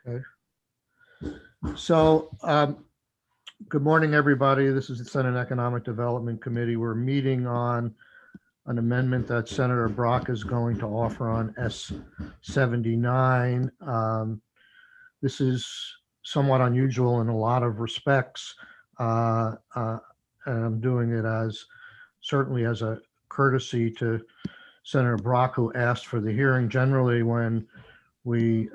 Okay. So, good morning, everybody. This is the Senate Economic Development Committee. We're meeting on an amendment that Senator Brock is going to offer on S79. This is somewhat unusual in a lot of respects, and I'm doing it certainly as a courtesy to Senator Brock, who asked for the hearing. Generally, when we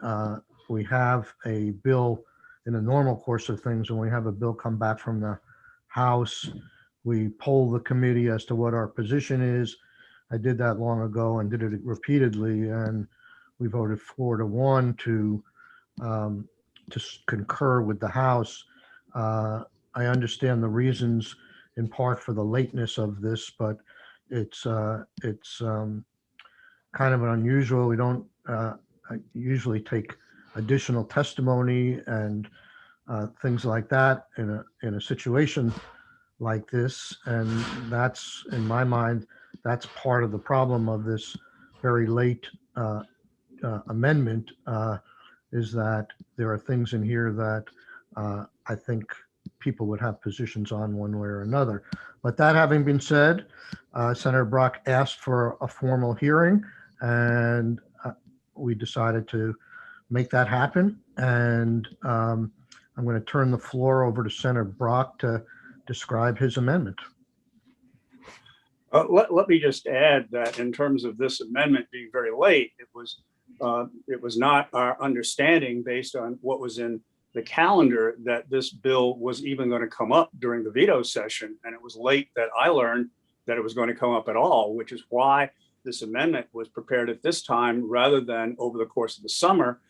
have a bill in the normal course of things, when we have a bill come back from the House, we poll the committee as to what our position is. I did that long ago and did it repeatedly, and we voted 4-1 to concur with the House. I understand the reasons in part for the lateness of this, but it's kind of unusual. We don't usually take additional testimony and things like that in a situation like this, and that's, in my mind, that's part of the problem of this very late amendment, is that there are things in here that I think people would have positions on one way or another. But that having been said, Senator Brock asked for a formal hearing, and we decided to make that happen. And I'm going to turn the floor over to Senator Brock to describe his amendment. Let me just add that in terms of this amendment being very late, it was not our understanding, based on what was in the calendar, that this bill was even going to come up during the veto session. And it was late that I learned that it was going to come up at all, which is why this amendment was prepared at this time rather than over the course of the summer,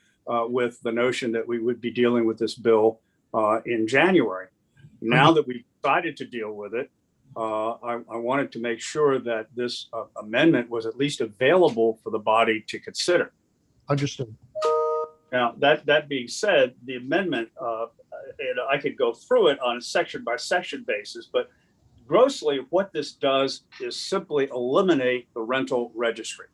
with the notion that we would be dealing with this bill in January. Now that we decided to deal with it, I wanted to make sure that this amendment was at least available for the body to consider. Understood. Now, that being said, the amendment, and I could go through it on a section by section basis, but grossly what this does is simply eliminate the rental registry.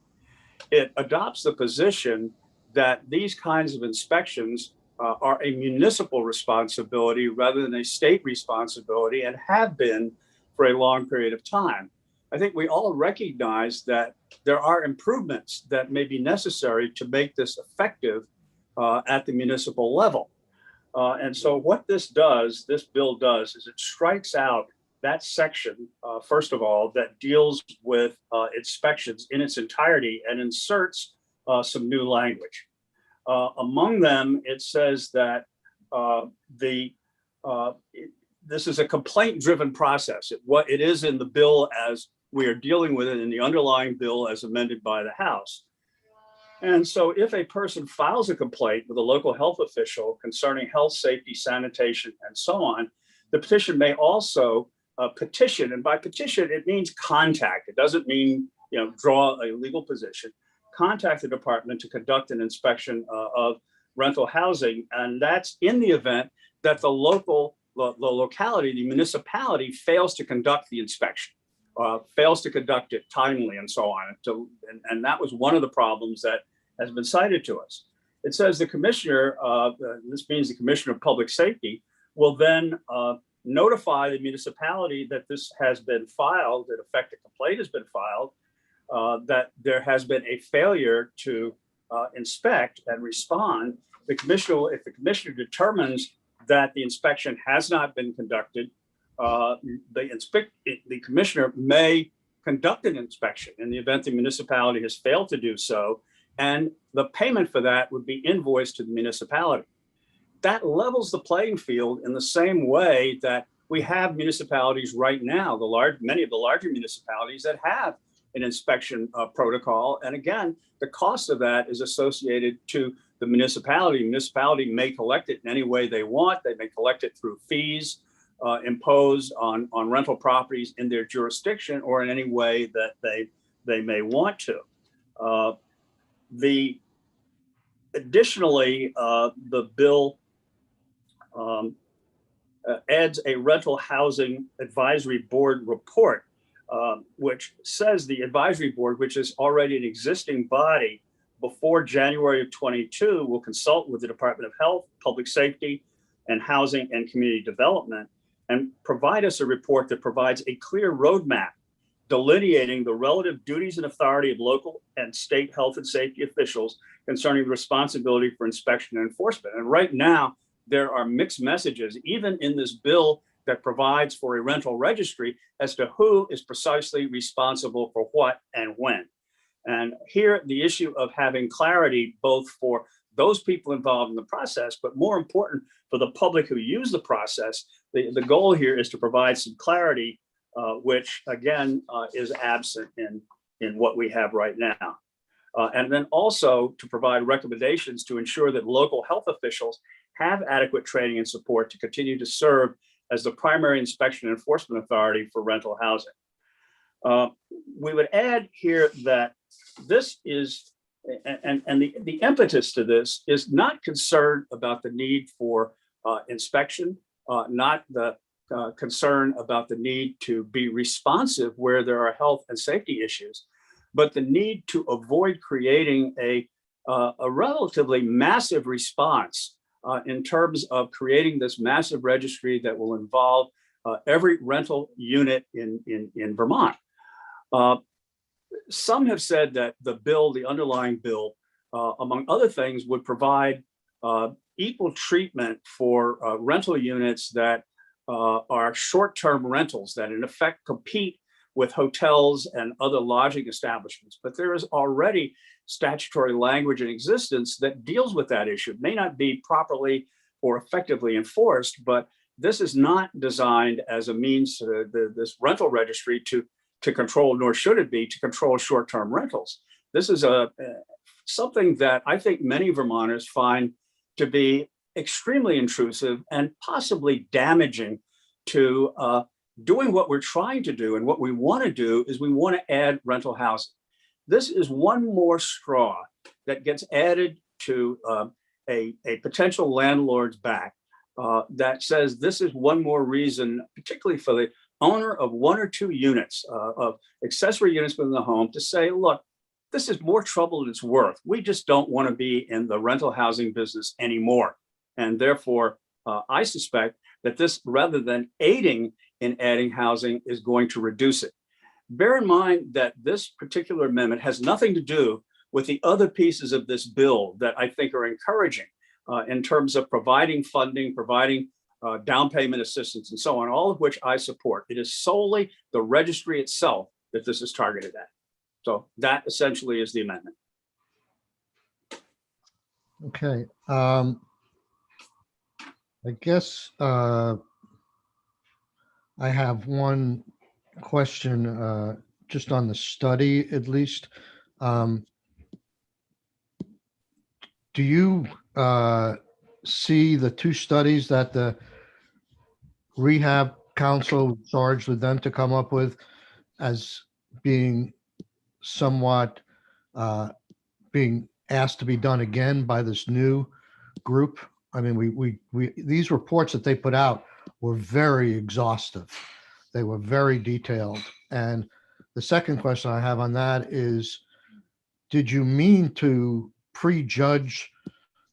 It adopts the position that these kinds of inspections are a municipal responsibility rather than a state responsibility, and have been for a long period of time. I think we all recognize that there are improvements that may be necessary to make this effective at the municipal level. And so what this bill does, is it strikes out that section, first of all, that deals with inspections in its entirety, and inserts some new language. Among them, it says that this is a complaint-driven process. It is in the bill as we are dealing with it in the underlying bill as amended by the House. And so if a person files a complaint with a local health official concerning health, safety, sanitation, and so on, the petition may also petition. And by petition, it means contact. It doesn't mean, draw a legal position. Contact the department to conduct an inspection of rental housing. And that's in the event that the locality, the municipality, fails to conduct the inspection, fails to conduct it timely, and so on. And that was one of the problems that has been cited to us. It says the commissioner, this means the commissioner of public safety, will then notify the municipality that this has been filed, in effect, a complaint has been filed, that there has been a failure to inspect and respond. If the commissioner determines that the inspection has not been conducted, the commissioner may conduct an inspection in the event the municipality has failed to do so, and the payment for that would be invoiced to the municipality. That levels the playing field in the same way that we have municipalities right now, many of the larger municipalities that have an inspection protocol. And again, the cost of that is associated to the municipality. Municipality may collect it in any way they want. They may collect it through fees imposed on rental properties in their jurisdiction, or in any way that they may want to. Additionally, the bill adds a rental housing advisory board report, which says the advisory board, which is already an existing body, before January of 22 will consult with the Department of Health, Public Safety, and Housing and Community Development and provide us a report that provides a clear roadmap delineating the relative duties and authority of local and state health and safety officials concerning the responsibility for inspection and enforcement. And right now, there are mixed messages, even in this bill that provides for a rental registry, as to who is precisely responsible for what and when. And here, the issue of having clarity, both for those people involved in the process, but more important for the public who use the process, the goal here is to provide some clarity, which again is absent in what we have right now. And then also to provide recommendations to ensure that local health officials have adequate training and support to continue to serve as the primary inspection and enforcement authority for rental housing. We would add here that this is, and the impetus to this is not concern about the need for inspection, not the concern about the need to be responsive where there are health and safety issues, but the need to avoid creating a relatively massive response in terms of creating this massive registry that will involve every rental unit in Vermont. Some have said that the bill, the underlying bill, among other things, would provide equal treatment for rental units that are short-term rentals that in effect compete with hotels and other lodging establishments. But there is already statutory language in existence that deals with that issue. It may not be properly or effectively enforced, but this is not designed as a means to this rental registry to control, nor should it be, to control short-term rentals. This is something that I think many Vermonters find to be extremely intrusive and possibly damaging to doing what we're trying to do. And what we want to do is we want to add rental housing. This is one more straw that gets added to a potential landlord's back that says this is one more reason, particularly for the owner of one or two units of accessory units within the home, to say, look, this is more trouble than it's worth. We just don't want to be in the rental housing business anymore. And therefore, I suspect that this, rather than aiding in adding housing, is going to reduce it. Bear in mind that this particular amendment has nothing to do with the other pieces of this bill that I think are encouraging in terms of providing funding, providing down payment assistance, and so on, all of which I support. It is solely the registry itself that this is targeted at. So that essentially is the amendment. Okay. I guess I have one question just on the study, at least. Do you see the two studies that the Rehab Council charged with them to come up with as being somewhat being asked to be done again by this new group? I mean, we these reports that they put out were very exhaustive. They were very detailed. And the second question I have on that is, did you mean to prejudge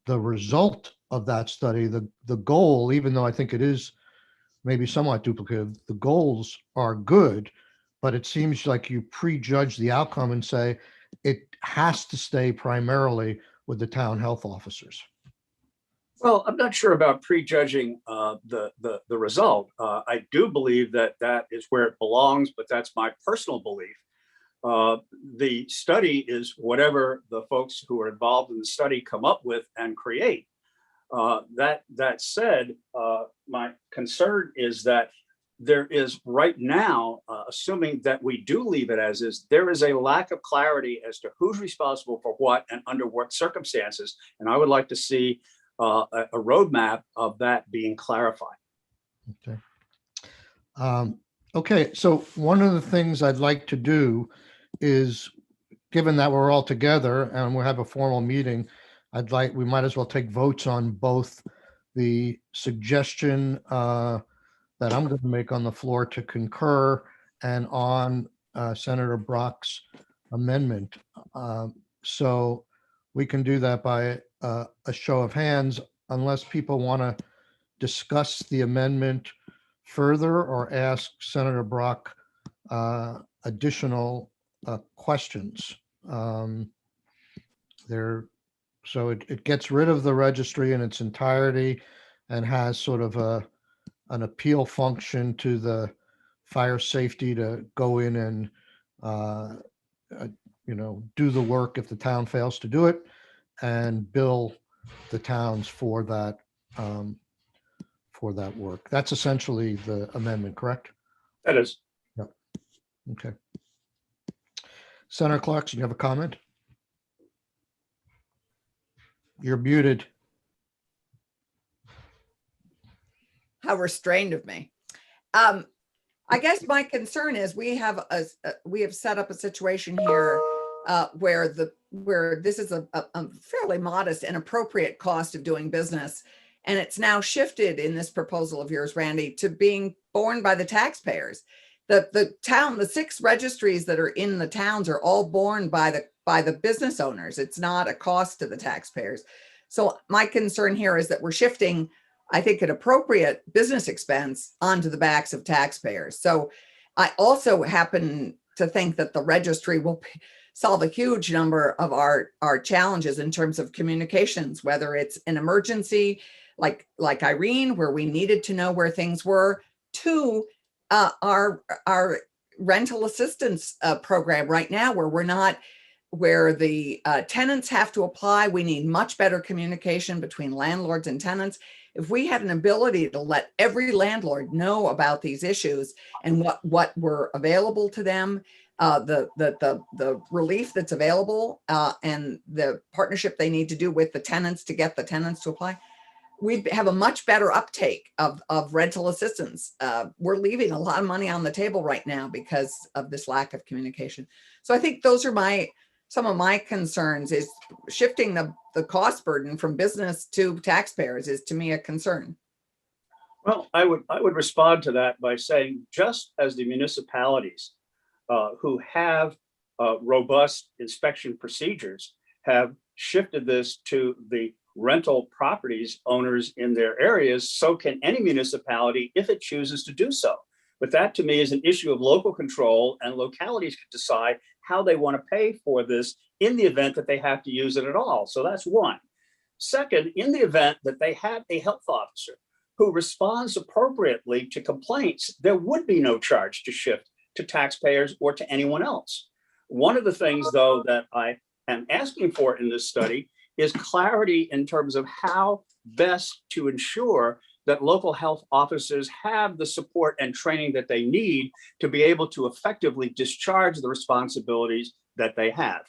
the result of that study? The goal, even though I think it is maybe somewhat duplicative, the goals are good, but it seems like you prejudge the outcome and say it has to stay primarily with the town health officers. Well, I'm not sure about prejudging the result. I do believe that that is where it belongs, but that's my personal belief. The study is whatever the folks who are involved in the study come up with and create. That said, my concern is that there is right now, assuming that we do leave it as is, there is a lack of clarity as to who's responsible for what and under what circumstances. And I would like to see a roadmap of that being clarified. Okay. Okay. So one of the things I'd like to do is, given that we're all together and we'll have a formal meeting, we might as well take votes on both the suggestion that I'm going to make on the floor to concur and on Senator Brock's amendment. So we can do that by a show of hands unless people want to discuss the amendment further or ask Senator Brock additional questions. So it gets rid of the registry in its entirety and has sort of an appeal function to the fire safety to go in and do the work if the town fails to do it, and bill the towns for that work. That's essentially the amendment, correct? That is. Yep. Okay. Senator Clarkson, you have a comment? You're muted. How restrained of me. I guess my concern is we have set up a situation here where this is a fairly modest and appropriate cost of doing business. And it's now shifted in this proposal of yours, Randy, to being borne by the taxpayers. The 6 registries that are in the towns are all borne by the business owners. It's not a cost to the taxpayers. So my concern here is that we're shifting, I think, an appropriate business expense onto the backs of taxpayers. So I also happen to think that the registry will solve a huge number of our challenges in terms of communications, whether it's an emergency like Irene, where we needed to know where things were, to our rental assistance program right now, where the tenants have to apply. We need much better communication between landlords and tenants. If we had an ability to let every landlord know about these issues and what were available to them, the relief that's available, and the partnership they need to do with the tenants to get the tenants to apply, we'd have a much better uptake of rental assistance. We're leaving a lot of money on the table right now because of this lack of communication. So I think those are some of my concerns. Is shifting the cost burden from business to taxpayers is, to me, a concern. Well, I would respond to that by saying, just as the municipalities who have robust inspection procedures have shifted this to the rental properties owners in their areas, so can any municipality if it chooses to do so. But that, to me, is an issue of local control, and localities can decide how they want to pay for this in the event that they have to use it at all. So that's one. Second, in the event that they have a health officer who responds appropriately to complaints, there would be no charge to shift to taxpayers or to anyone else. One of the things, though, that I am asking for in this study is clarity in terms of how best to ensure that local health officers have the support and training that they need to be able to effectively discharge the responsibilities that they have.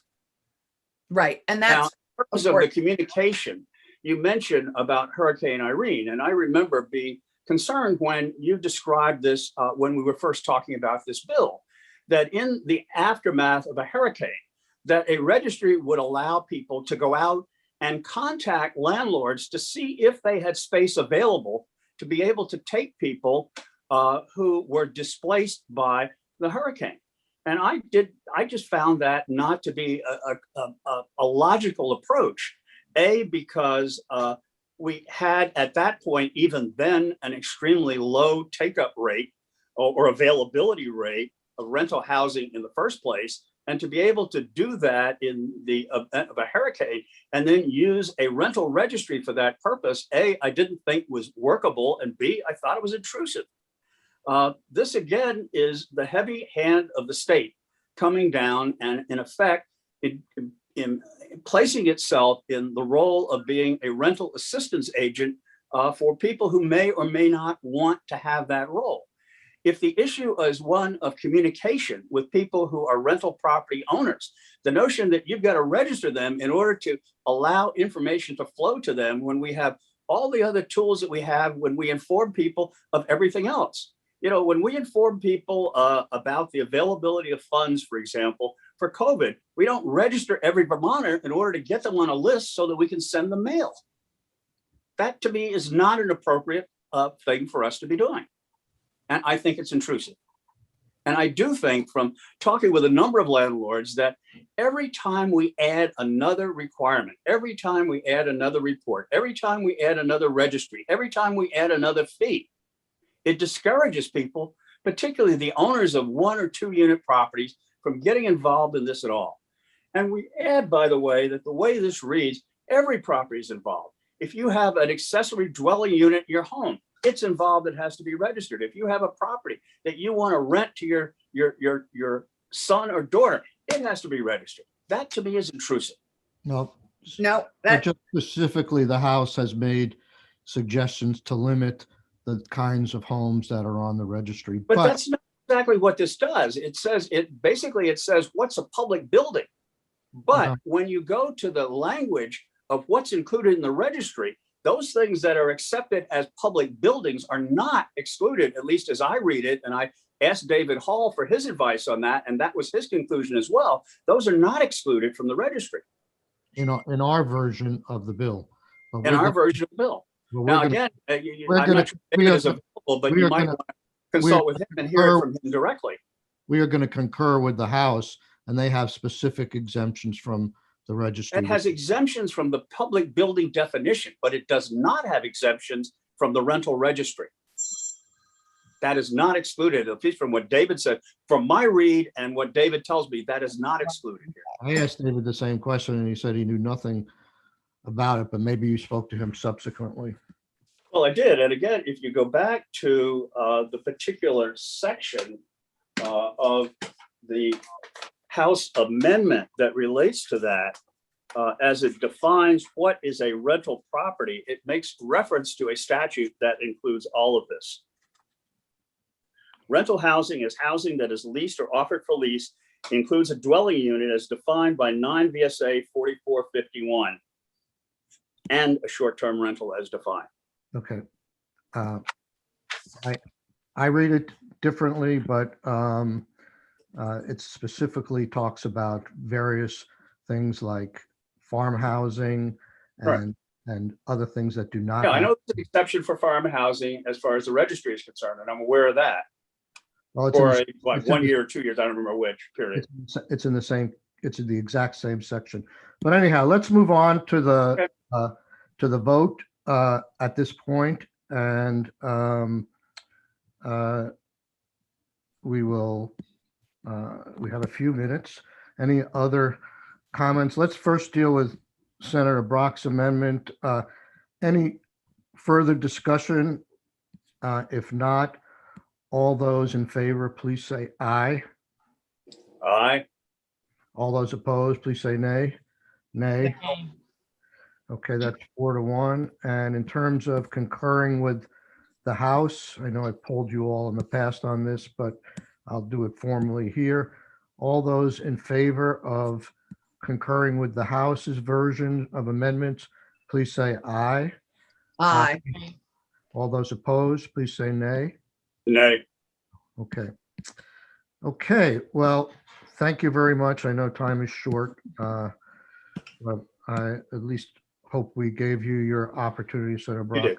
Right. And Now, that's in terms of the communication, you mentioned about Hurricane Irene, and I remember being concerned when you described this, when we were first talking about this bill, that in the aftermath of a hurricane, that a registry would allow people to go out and contact landlords to see if they had space available to be able to take people who were displaced by the hurricane. And I just found that not to be a logical approach. Because we had at that point, even then, an extremely low take-up rate or availability rate of rental housing in the first place. And to be able to do that in the event of a hurricane and then use a rental registry for that purpose, A, I didn't think was workable, and B, I thought it was intrusive. This, again, is the heavy hand of the state coming down and, in effect, in placing itself in the role of being a rental assistance agent for people who may or may not want to have that role. If the issue is one of communication with people who are rental property owners, the notion that you've got to register them in order to allow information to flow to them when we have all the other tools that we have when we inform people of everything else. You know, when we inform people about the availability of funds, for example, for COVID, we don't register every Vermonter in order to get them on a list so that we can send them mail. That, to me, is not an appropriate thing for us to be doing. And I think it's intrusive. And I do think from talking with a number of landlords that every time we add another requirement, every time we add another report, every time we add another registry, every time we add another fee, it discourages people, particularly the owners of 1 or 2 unit properties, from getting involved in this at all. And we add, by the way, that the way this reads, every property is involved. If you have an accessory dwelling unit in your home, it's involved, it has to be registered. If you have a property that you want to rent to your son or daughter, it has to be registered. That to me is intrusive. No, No, but that, just specifically, the House has made suggestions to limit the kinds of homes that are on the registry. But that's not exactly what this does. It says, basically it says, what's a public building? But when you go to the language of what's included in the registry, those things that are accepted as public buildings are not excluded, at least as I read it. And I asked David Hall for his advice on that, and that was his conclusion as well. Those are not excluded from the registry in our version of the bill. But in we're our gonna- version of the bill. but we're Now, gonna- again, we're I'm gonna- not sure we David are is gonna- available, but we you are might gonna- want to consult we are with him and hear it from him directly. We are going to concur with the House, and they have specific exemptions from the registry. It has exemptions from the public building definition, but it does not have exemptions from the rental registry. That is not excluded, at least from what David said. From my read and what David tells me, that is not excluded here. I asked David the same question, and he said he knew nothing about it, but maybe you spoke to him subsequently. Well, I did. And again, if you go back to the particular section of the House amendment that relates to that, as it defines what is a rental property, it makes reference to a statute that includes all of this. Rental housing is housing that is leased or offered for lease, includes a dwelling unit as defined by 9 VSA 4451, and a short-term rental as defined. Okay. I read it differently, but it specifically talks about various things like farm housing Right. and other things that do not. Yeah, I have- know there's an exception for farm housing as far as the registry is concerned, and I'm aware of that. Well, it's in For the- like it's in 1 the- year or 2 years, I don't remember which period. It's in the same, it's in the exact same section. But anyhow, let's move on to the vote at this point, and we will, we have a few minutes. Any other comments? Let's first deal with Senator Brock's amendment. Any further discussion? If not, all those in favor, please say aye. Aye. All those opposed, please say nay. Nay. Okay, that's 4-1. And in terms of concurring with the House, I know I polled you all in the past on this, but I'll do it formally here. All those in favor of concurring with the House's version of amendments, please say aye. aye. All those opposed, please say nay. Nay. Okay. Okay, well, thank you very much. I know time is short. But I at least hope we gave you your opportunity, Senator You Brock. did.